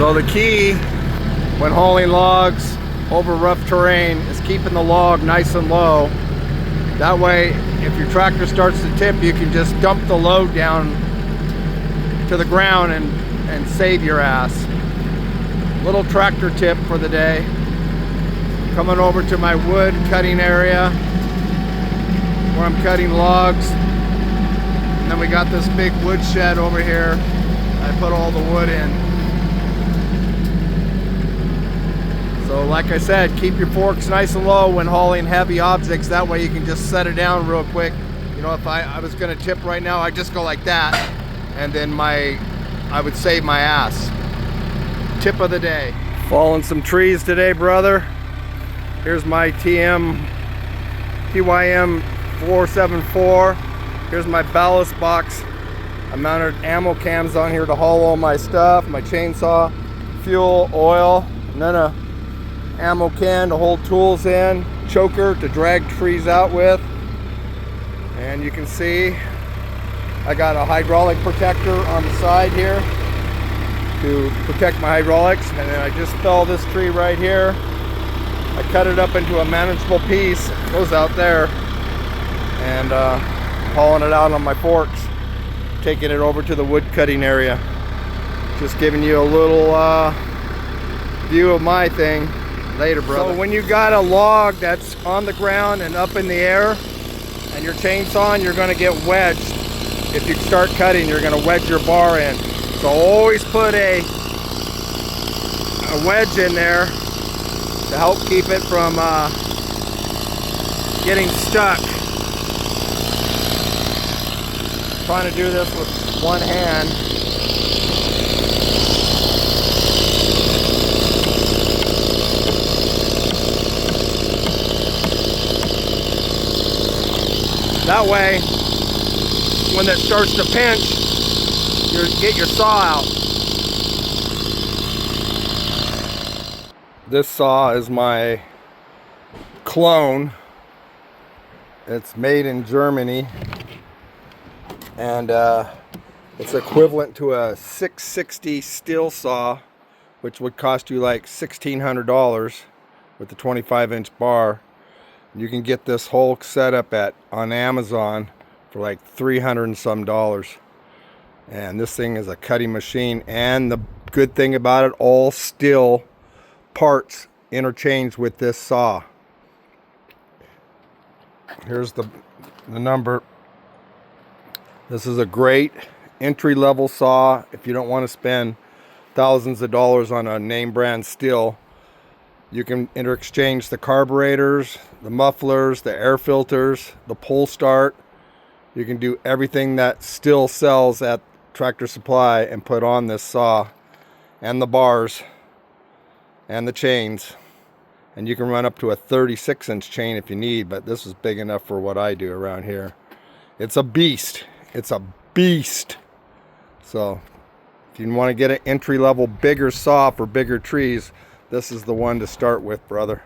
So the key when hauling logs over rough terrain is keeping the log nice and low. That way, if your tractor starts to tip, you can just dump the load down to the ground and save your ass. Little tractor tip for the day. Coming over to my wood cutting area where I'm cutting logs. And then we got this big wood shed over here. I put all the wood in. So like I said, keep your forks nice and low when hauling heavy objects. That way you can just set it down real quick. You know, if I was gonna tip right now, I'd just go like that. And then I would save my ass. Tip of the day. Falling some trees today, brother. Here's my TYM 474. Here's my ballast box. I mounted ammo cams on here to haul all my stuff, my chainsaw, fuel, oil, and then a ammo can to hold tools in, choker to drag trees out with. And you can see I got a hydraulic protector on the side here to protect my hydraulics. And then I just fell this tree right here. I cut it up into a manageable piece. It goes out there. And hauling it out on my forks, taking it over to the wood cutting area. Just giving you a little view of my thing. Later, brother. So when you got a log that's on the ground and up in the air and your chainsaw, you're going to get wedged. If you start cutting, you're going to wedge your bar in. So always put a wedge in there to help keep it from getting stuck. I'm trying to do this with one hand. That way, when it starts to pinch, you get your saw out. This saw is my clone. It's made in Germany, and it's equivalent to a 660 steel saw, which would cost you like $1,600 with the 25-inch bar. You can get this whole setup on Amazon for like $300 and some. And this thing is a cutting machine. And the good thing about it, all steel parts interchange with this saw. Here's the number. This is a great entry-level saw if you don't want to spend thousands of dollars on a name brand steel. You can interchange the carburetors, the mufflers, the air filters, the pull start. You can do everything that still sells at Tractor Supply and put on this saw, and the bars and the chains. And you can run up to a 36-inch chain if you need, but this is big enough for what I do around here. It's a beast. It's a beast. So if you want to get an entry-level bigger saw for bigger trees, this is the one to start with, brother.